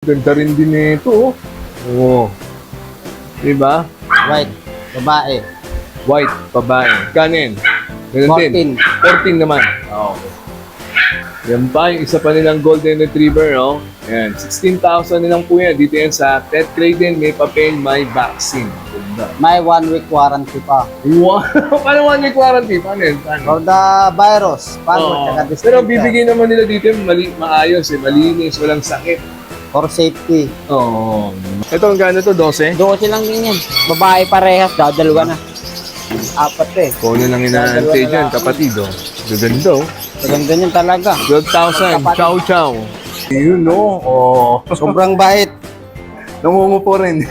Ganda rin din nito, oh. Oo. Diba? White, babae. White, babae. Kanin. Ganun din. 14 naman. Okay. Yan pa, yung isa pa nilang golden retriever, no? Ayan, 16,000 nilang po yan. Dito yan sa Pet Cradle, may papel, may vaccine. Ganda. May 1 week warranty pa. Wow! Paano 1 week warranty? Paano yun? Paano? For the virus, Oo. tsaka Pero distributor. bibigyan naman nila dito yung maayos, malinis, walang sakit. For safety. Oo. Ito, ang gano to? 12? 12 lang din yan. Babae parehas, dadalawa na. Apat eh. Kung ano lang inaantay dyan, kapatid, oh. Gaganda, oh. Maganda niyan talaga. 12,000. Chow chow. Yun, no? Oh. Sobrang bait. Nangungo po rin.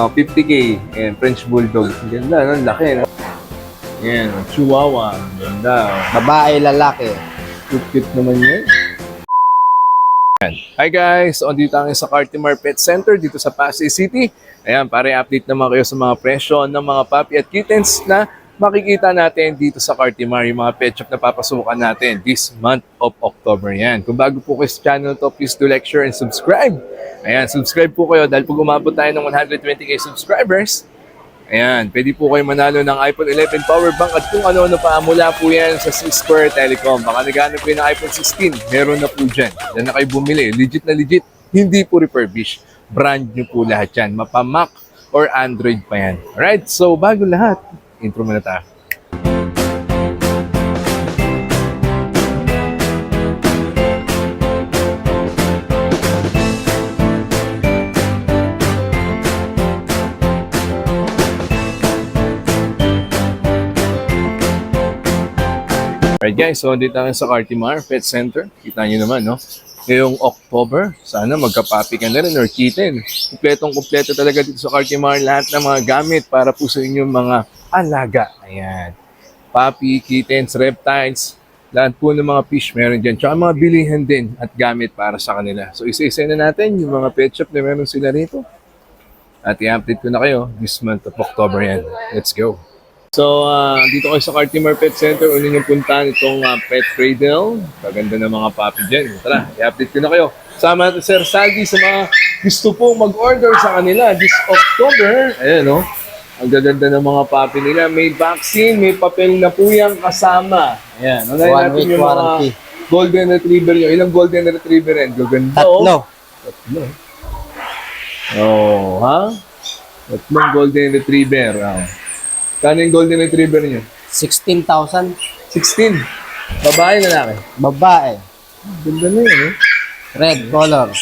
Oh, 50K. Ayan, French Bulldog. Ganda, no? Laki, no? Ayan, Chihuahua. Ganda. Babae, lalaki. Cute naman yan. Hi guys! So, dito tayo sa Cartimar Pet Center dito sa Pasay City. Ayan, para i-update naman kayo sa mga presyo ng mga puppy at kittens na makikita natin dito sa Cartimar, yung mga pet shop na papasukan natin this month of October. Yan. Kung bago po kayo sa channel to, please do like, share, and subscribe. Ayan, subscribe po kayo dahil pag umabot tayo ng 120k subscribers, ayan, pwede po kayo manalo ng iPhone 11 power bank at kung ano-ano pa mula po yan sa C Square Telecom. Baka naghanap po yung iPhone 16, meron na po dyan. Diyan na kayo bumili. Legit na legit, hindi po refurbished. Brand nyo po lahat yan. Mapa Mac or Android pa yan. Alright, so bago lahat, intro muna tayo. Alright guys, so dito tayo sa Cartimar Pet Center. Kita nyo naman, no? Ngayong October, sana magka-puppy ka na rin or kitten. Kumpletong-kumpleto talaga dito sa Cartimar. Lahat ng mga gamit para po sa inyong mga alaga. Ayan. Puppy, kittens, reptiles, lahat po ng mga fish meron dyan. Tsaka mga bilihan din at gamit para sa kanila. So isa-isa na natin yung mga pet shop na meron sila rito. At i-update ko na kayo this month of October yan. Let's go! So, dito kayo sa Cartimar Pet Center, unin yung puntahan itong Pet Cradle. Kaganda ng mga puppy dyan. Tara, i-update ko na kayo. Sama natin Sir Saldi sa mga gusto pong mag-order sa kanila this October. Ayan, no? Ang gaganda ng mga puppy nila. May vaccine, may papel na po yan kasama. Ayan. Unahin 1 natin week yung mga warranty. golden retriever nyo. Ilang golden retriever yan? Gaganda, oh. Tatlo. Oh, ha? Tatlong golden retriever. Kano yung golden retriever niyo? 16,000. 16. Babae, lalaki. Babae. Ganda na yun, eh. Red color.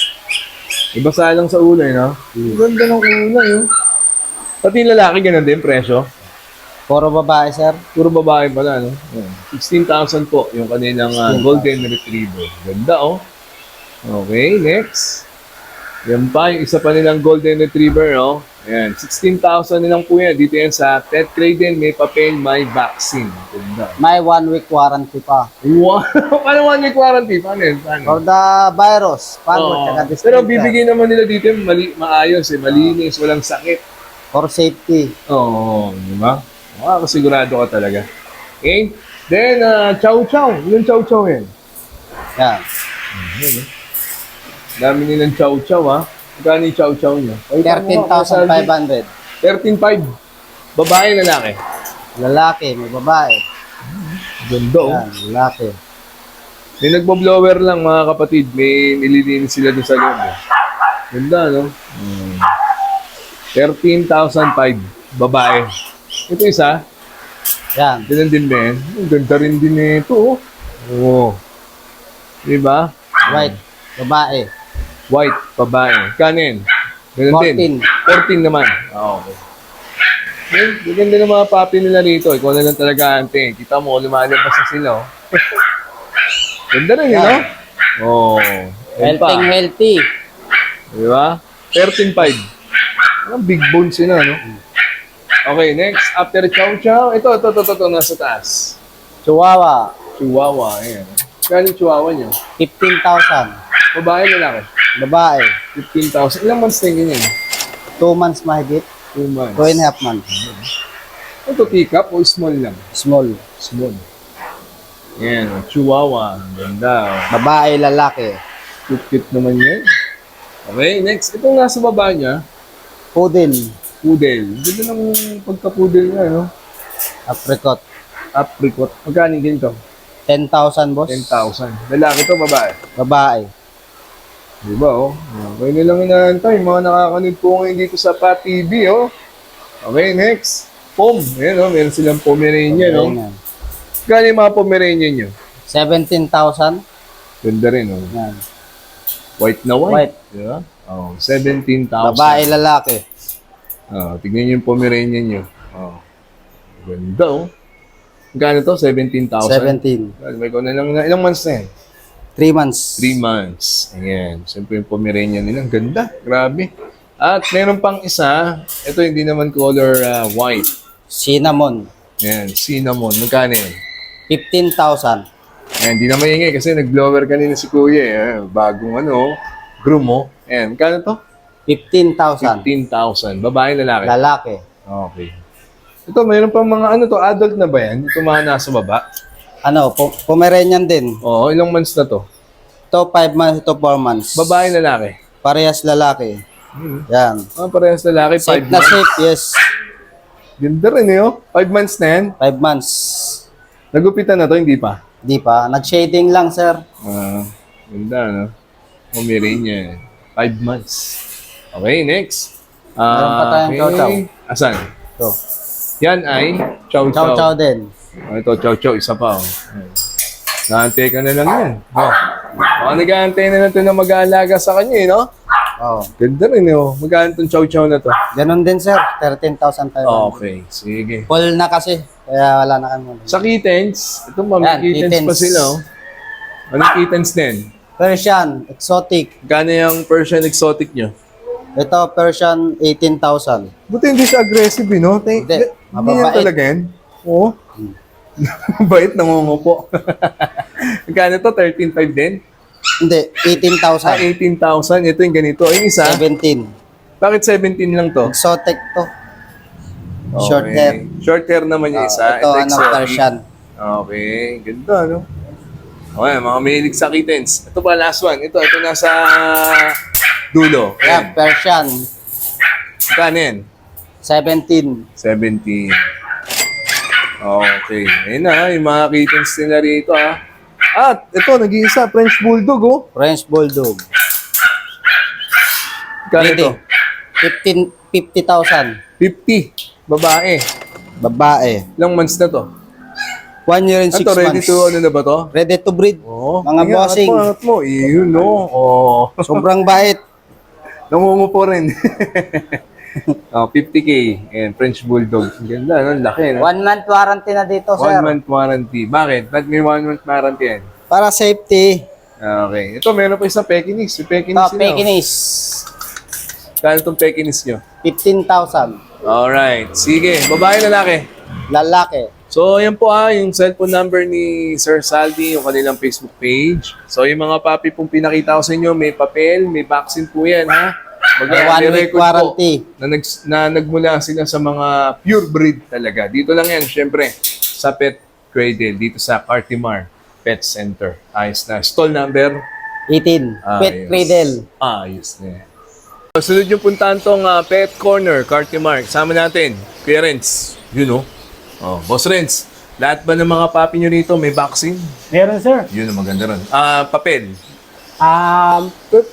Iba sa lang sa ulo, no? Ganda ng ulo, yun. Pati yung lalaki, ganun din, presyo. Puro babae, sir. Puro babae pala, no? Ayan. 16,000 po yung kanilang golden retriever. Ganda, oh. Okay, next. Yan pa, yung isa pa nilang golden retriever, no? Ayan, 16,000 nilang po yan. Dito yan sa Pet Cradle, may papel, may vaccine. Ganda. May 1 week warranty pa. Wow! Paano 1 week warranty? Paano yun? Paano? For the virus, Oo. tsaka Pero distributor. bibigyan naman nila dito yung maayos, malinis, walang sakit. For safety. Oo, di ba? Makakasigurado ka talaga. Okay? Then, chow chow. Ilang chow chow yan? Yan. Dami nilang chow chow, ha? Magkano yung chow chow niya? 13,500. 13,500. Babae, lalaki. Lalaki, may babae. Ganda, oh. Yan, lalaki. May nagbo-blower lang, mga kapatid. May nililinis sila doon sa loob. Eh. Ganda, no? 13,500. Babae. Ito isa. Yan. Ganun din ba yan? Ang ganda rin din ito, oh. Oo. Diba? White, babae. White, babae. Kanin. Ganun din. 14 naman. Okay. Yung ganda ng mga puppy nila rito. Ikaw na lang talaga, ante. Kita mo, lumalabas na sila, oh. Ganda rin, no? Oo. Healthy. Diba? 13.5. Ang big bones sila, no? Okay, next. After chow chow. Ito. Nasa taas. Chihuahua, Chihuahua. Ayan. Kano yung chihuahua nyo? 15,000. Babae, lalaki. Babae, 15,000. Ilang months na ganyan? 2 months mahigit. 2 months. 2.5 months. Ito, teacup o small lang? Small. Small. Yan, Chihuahua. Ganda. Babae, lalaki. Cute naman yan. Okay, next. Itong nasa baba niya, Poodle. poodle. Ganda ng pagka-poodle niya, no? Apricot. Apricot. Magkano din to? 10,000, boss. 10,000. Lalaki to, babae. Babae. Diba, oh? Okay na lang inaantay. Mga nakakanood po ngayon dito sa PAT TV, oh. Okay, next. Pom. Ayan, oh. Meron silang Pomeranian, no? Ayan. Magkano yung mga Pomeranian nyo? 17,000. Ganda rin, oh. Yan. White na white. White. Diba? Oh, 17,000. Babae, lalaki. Oh, tignan nyo yung Pomeranian nyo. Oh. Ganda, oh. Magkano to? 17,000? 17. May ko na lang na. Ilang months na yan? 3 months. 3 months. Ayan. Siyempre yung Pomeranian nila. Ang ganda. Grabe. At meron pang isa. Ito hindi naman color white. Cinnamon. Ayan. Cinnamon. Magkano yan? 15,000. Ayan. Hindi na maingay kasi nag-blower kanina si Kuya. Bagong groom mo. Ayan. Magkano to? 15,000. 15,000. Babae, lalaki? Lalaki. Okay. Ito, mayroon pang mga adult na ba yan? Ito mga nasa baba? Pomeranian din. Oo, ilang months na to? Ito 5 months, ito 4 months. Babae, lalaki? Parehas lalaki. Yan. Parehas lalaki, 5 Safe na months. safe, yes. Ganda rin oh. 5 months na yan. 5 months. Nagupitan na to, hindi pa? Di pa. Nag-shading lang, sir. Ganda, no? Pomeranian. 5 months. Okay, next. Meron pa tayong chow-chow. Asan? Ito. Yan ay chow-chow. Chow-chow din. Ito, chow-chow. Isa pa, oh. Naantay ka na lang yan. Oh. Nag-aantay na lang ito na mag-aalaga sa kanya, no? Oh. Ganda rin, oh. Magkano itong chow-chow na to? Ganun din, sir. 13,000 tayo. Okay, sige. Full na kasi. Kaya wala na kami. Sa kittens, ito ma'am, Yan, kittens kittens. pa sila, oh. Anong kittens din? Persian, exotic. Gano yung Persian exotic nyo? Ito, Persian, 18,000. Buti hindi siya aggressive, no? Hindi. Hindi yan Mababait. talaga yan. Oo. Mabait, nangungupo. Magkano to? 13,500 din? Hindi, 18,000. 18,000. Ito yung ganito. Yung isa, 17. bakit 17 lang to? Exotic to. Short Okay. hair. Short hair naman yung isa. Ito, exotic. Persian. Okay. Ganda, no? Okay, mga mahilig sa kittens. Ito pa, last one. Ito nasa dulo. Yeah, Persian, Magkano yan? 17. 17. Okay. Ayun na, yung mga kittens nila rito, ha. At ito, nag-iisa, French Bulldog, oh. French Bulldog. Magkano ito? 50,000. 50. Babae. Babae. Ilang months na to? 1 year and 6 Ito, ready months. to, na ba to? Ready to breed. Oo. Mga bossing. Angat mo. Iyon, no? Oo. Sobrang bait. Nangungupo rin. 50K. Ayan, French Bulldog. Ang ganda, no? Laki, no? 1 month warranty na dito, 1 sir. month warranty. Bakit? Ba't may 1 month warranty yan? Para safety. Okay. Ito, meron pa isang Pekingese. Yung Pekingese Ito, Pekingese. Kano itong Pekingese nyo? 15,000. Alright. Sige. Babae, lalaki. Lalaki. So, yan po yung cellphone number ni Sir Saldi, yung kanilang Facebook page. So, yung mga papi pong pinakita ko sa inyo, may papel, may vaccine po yan, ha? May 1 week warranty. Na nagmula sila sa mga pure breed talaga. Dito lang yan, syempre, sa Pet Cradle, dito sa Cartimar Pet Center. Ayos na. Stall number? 18. Pet Ayos. Cradle. Ayos na. So, sunod yung puntahan tong Pet Corner, Cartimar. Kasama natin, Kuya Renz. Yun, oh. Oh, Boss Renz, lahat ba ng mga papi nyo rito may vaccine? Meron, sir. Yun ang maganda ron. Papel.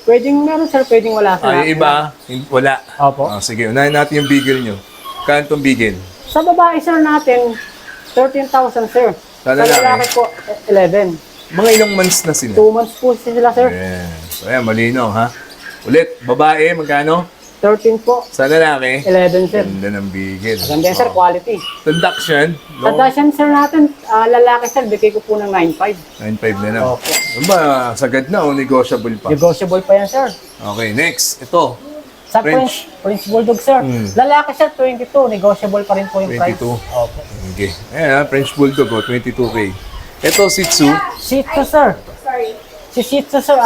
Pwedeng meron, sir. Pwedeng wala, sir. Yung iba, wala. Opo. Sige, unahin natin yung bigel nyo. Kano tong bigel? Sa babae, sir, natin, 13,000, sir. Sa Sa lalaki? lalaki po, 11. Mga ilang months na sila? 2 months po sila, sir. Ayan. So, ayan, malino, ha? Ulit, babae, magkano? 13 po, Sa lalaki? 11, sir. Ganda ng bigel. Ganda, sir, quality. Production? Sa Dashan, sir, natin, lalaki, sir, bigay ko po ng 9,500. 9.5 na lang. Opo. Ano ba, sagad na o negotiable pa? Negotiable pa yan, sir. Okay, next. Ito, Sa French Bulldog, sir. Lalaki, sir, 22. Negotiable pa rin po yung price. 22. Opo. Okay. Ayan, French Bulldog, 22K. Ito, Shih Tzu. Shih Tzu, sir. Si Shih Tzu, sir,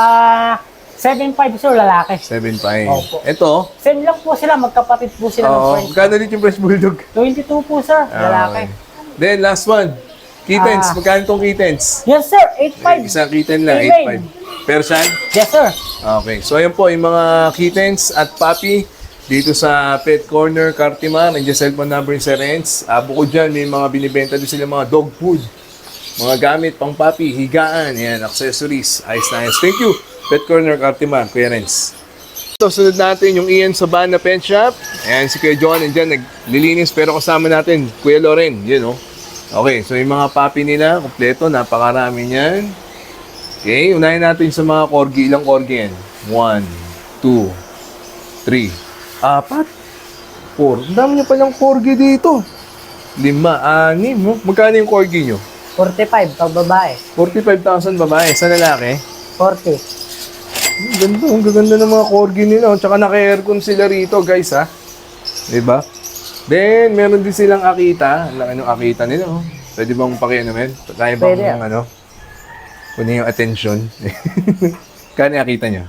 7,500, sir, lalaki. 7.5. Opo. Ito, Same lang po sila, magkapatid po sila ng French. magkano din yung French Bulldog? 22 po, sir, lalaki. Then, last one. Kittens. Ah. Magkano itong kittens? Yes, sir, 8,500. Isang kitten lang, Female. 8.5. Persian? Yes, sir. Okay. So, ayan po, yung mga kittens at puppy dito sa Pet Corner, Cartimar. Nandiyan cellphone number ni Sir Renz. Bukod dyan, may mga binibenta din sila mga dog food. Mga gamit pang puppy, higaan, ayan, accessories. Ayos na ayos. Thank you, Pet Corner, Cartimar, Kuya Renz. So, sunod natin yung Ian Sabana Pet Shop. Ayan, si Kuya John, nandiyan, naglilinis. Pero kasama natin, Kuya Loren, yun, oh. Okay, so yung mga puppy nila, kompleto, napakarami niyan. Okay, unahin natin sa mga corgi. Ilang corgi yan? 1, 2, 3, 4, 4. Ang dami niya palang corgi dito. 5, 6, no? Magkano yung corgi nyo? 45 pag babae. 45,000 babae. Sa lalaki? 40. Ang ganda, ang gaganda ng mga corgi nila. Tsaka naka-aircon sila rito, guys, ha? Diba? Then, meron din silang Akita. Ang laki ng Akita nila, oh. Pwede bang pakiano, men? Tayo bang, Pwede, ano? Kunin yung attention. Kano yung Akita niya?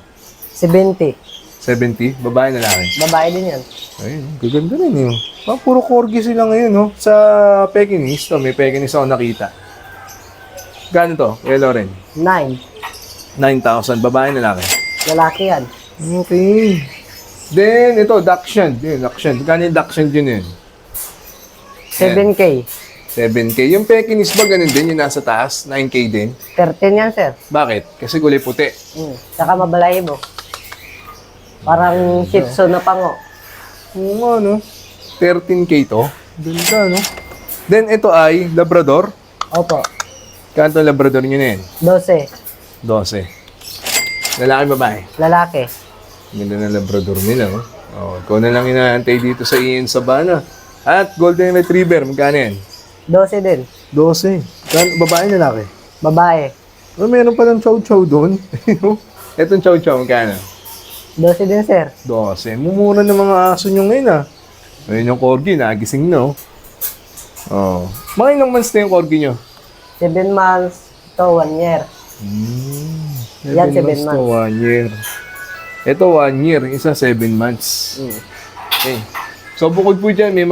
70. 70? Babae, lalaki? Babae din yan. Ayun, gaganda rin yun. Puro corgi sila ngayon, no? Sa Pekingese, to, may Pekingese ako nakita. Gano to? Kaya Loren? 9. 9,000. Babae, lalaki? Lalaki yan. Okay. Then, ito, Dachshund. Yun, Dachshund. Kano yung Dachshund yun? 7K. 7K. Yung Pekingese ba ganun din? Yung nasa taas? 9K din? 13 yan, sir. Bakit? Kasi kulay puti. Saka mabalahibo. Parang Shih Tzu na pango. Oo nga, no? 13K to. Ganda, no? Then, ito ay Labrador. Opo. Kanto Labrador nyo na yun? 12. 12. Lalaki, babae? Lalaki. Ganda ng Labrador nila, oh. Oh, ikaw na lang inaantay dito sa Ian Sabana. At Golden Retriever, magkano yan? 12 din. 12. Babae, lalaki? Babae. Oh, meron palang chow-chow doon. Etong chow-chow, magkano? 12 din, sir. 12. Mumura ng mga aso nyo ngayon, ah. Ayun yung corgi, nagising na, oh. Oh. Mga ilang months na yung corgi nyo? 7 months to 1 year. Yan, 7 months to 1 year. Ito 1 year, isa 7 months. Okay. So bukod po dyan, may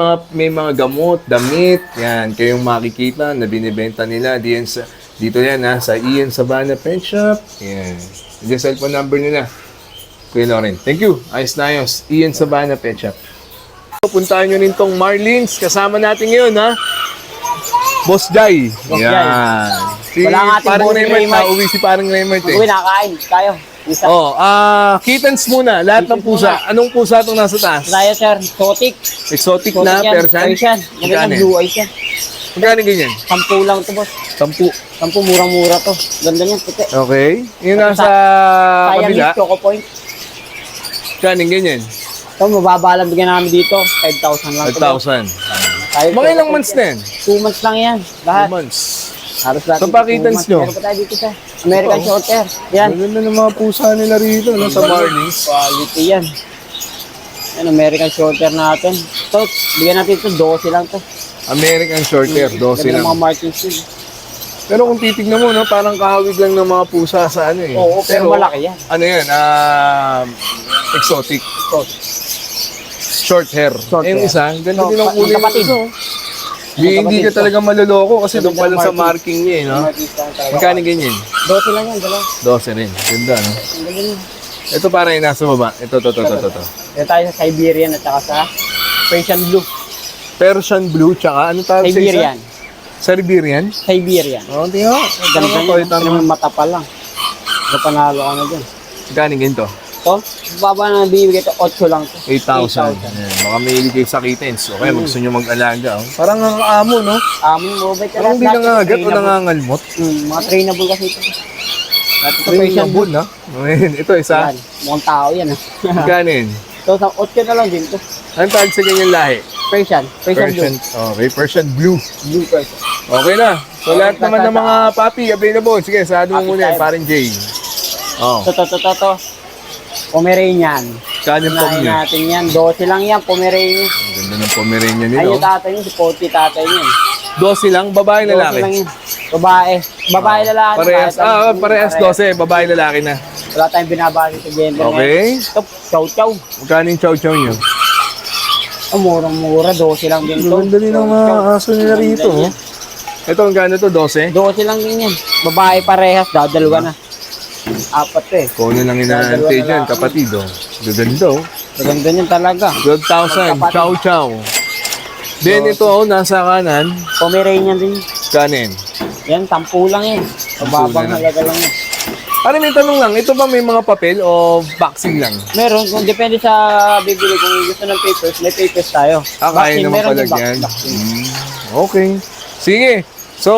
mga gamot, damit, yan, kayong makikita na binibenta nila dito yan ha, sa Ian Sabana Pet Shop. Yan. Yung cellphone number nila. Kuya Loren. Thank you. Ayos na ayos. Ian Sabana Pet Shop. Puntahan nyo rin tong Marlins. Kasama natin ngayon ha. Boss Jai. Boss Yan. Jai. Si Wala nga ating parang Boss Raymond, Raymond. nauwi si parang Raymond eh. Uy, nakain. Tayo. Isa. Oh, kittens muna. Lahat ng pusa. Anong pusa itong nasa taas? Tayo, sir. Exotic. Exotic Exotic na yan. Persian? Persian. Maganda Magkano? blue eyes yan. Magkano ganyan? 10 lang to, boss. 10. 10, murang-mura to. Ganda niyan, puti. Okay. Yung nasa kabila. Siamese Choco Point. Magkano ganyan? Ito, mababa lang bigyan namin dito. 5,000 lang to, boss. 5,000. Tayo, Mga Choco ilang Point months yan. na yan? 2 months lang yan. 2 Lahat. months. Halos lahat. So, dito, pa-kittens 2 months. nyo? Meron pa tayo dito, sir. American Ito. Shorthair. Yan. Maganda ng mga pusa nila rito, no? Sa Marlins. Quality yan. Yan, American Shorthair natin. Ito, bigyan natin ito. 12 lang to. American Shorthair, 12 Ganda ng lang. mga Martins yun. Pero kung titignan mo, no, parang kahawig lang ng mga pusa sa ano eh. Oo, pero malaki yan. Ano yan? Exotic. Ito. Short hair. Short Eh, yung hair. isa, ganda So, din ang kulay. magkapatid. nito. Hindi ka talaga maloloko kasi doon pala sa Marking. marking niya eh, no? Martins lang talaga. Magkano ganyan? 12 lang yan, dalawa. 12 rin. Ganda, no? Ang ganda yun. Ito parang yung nasa baba. Ito. Dito tayo sa Siberian at saka sa Persian Blue. Persian blue, tsaka ano tawag sa isa? Siberian. Siberian? Siberian. Oo, tingnan mo. Ganda Ito, yun. ito, Ito naman mata pa lang. Napanalo ka na dyan. Magkano ganito? Ito, baba na bibigay ito, 8 lang to. 8,000. Ayan, baka may iligay sa kittens. Okay, gusto nyo mag-alaga. Oh. Parang ang amo, no? Mo ba ito? Parang hindi nangangagat o nangangalmot. Mga trainable kasi ito. Dati ito Persian Persian Blue. bull, no? Ayan, ito isa. Yan, mukhang tao yan. Magkano yun? Ito, sa 8 na lang din ito. Anong tawag sa ganyan lahi? Persian Blue. Okay, Persian blue. Blue Persian. Okay na. So lahat naman ng mga papi available. Sige, sarado mo Papi muna yan, time. parang Jay. Oh, Ito. Pomeranian. kano yung pom Kunain niya? natin yan. 12 lang yan, Pomeranian. Ang ganda ng Pomeranian nila. Ay, yung Oh. tatay niya, si Poti tatay niya. 12 lang, babae 12 lalaki. lang yan. Babae. Babae lalaki. Parehas, parehas 12, babae lalaki na. Wala tayong binabali sa gender Okay. Ito, chow-chow. Magkano yung chow-chow nyo? Ang murang-mura, 12 lang din to. Ang ganda din ng mga aso nila rito. Oh. Ito, ang gano to, 12? 12 lang din yan. Babae parehas, dadalwa na. Apat eh. Kung ano lang inaantay dyan, kapatid, oh. Gaganda, oh. Maganda niyan talaga. 12,000. Kapatid. Chow chow. Then ito, oh, nasa kanan. Pomeranian din. Kanin. Yan, 10 lang yan. Mababang lang. halaga lang yan. Pare, may tanong lang. Ito ba may mga papel o boxing lang? Meron, kung depende sa bibili, kung gusto ng papers, may papers tayo. Ah, kaya naman meron pala din yan. boxing. Okay. Sige. So,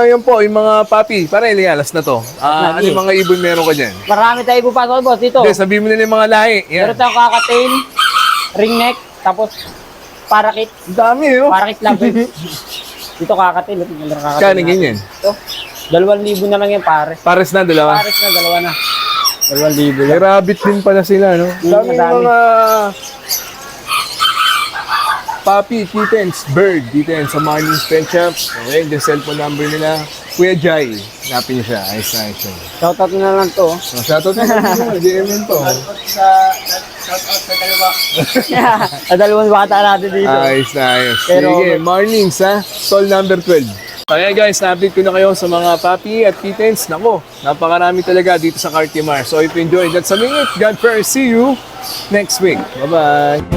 yun po, yung mga papi. Pare, lialas na to. Ano Lagi. yung mga ibon meron ka dyan? Marami tayo pupasok, boss. Dito. Hindi, sabihin mo nila yung mga lahi. Yan. Meron tayong kakatail, ring neck, tapos parakit. Ang dami, oh. Parakit lover. Dito kakatail. Ito, kakatail Kano natin. ganyan? Ito, 2,000 na lang yan, pare. Pares na, dalawa. Pares na, dalawa na. 2,000 May lang. rabbit din pala sila, no? Dami madami. mga papi, kittens, bird dito yan sa Marlins Pet Shop. Okay, yung cellphone number nila. Kuya Jai, hanapin niyo siya. Ayos na, ayos na. Shoutout na lang to. So, shoutout na lang. DM yun to. Sa dalawang bata natin dito. Ayos na, ayos. Pero- Sige, Marlins ha. Stall number 12. Kaya guys, na-update ko na kayo sa mga papi at kittens. Nako, napakarami talaga dito sa Cartimar. So if you enjoyed that sa mingit, God first, see you next week. Bye-bye!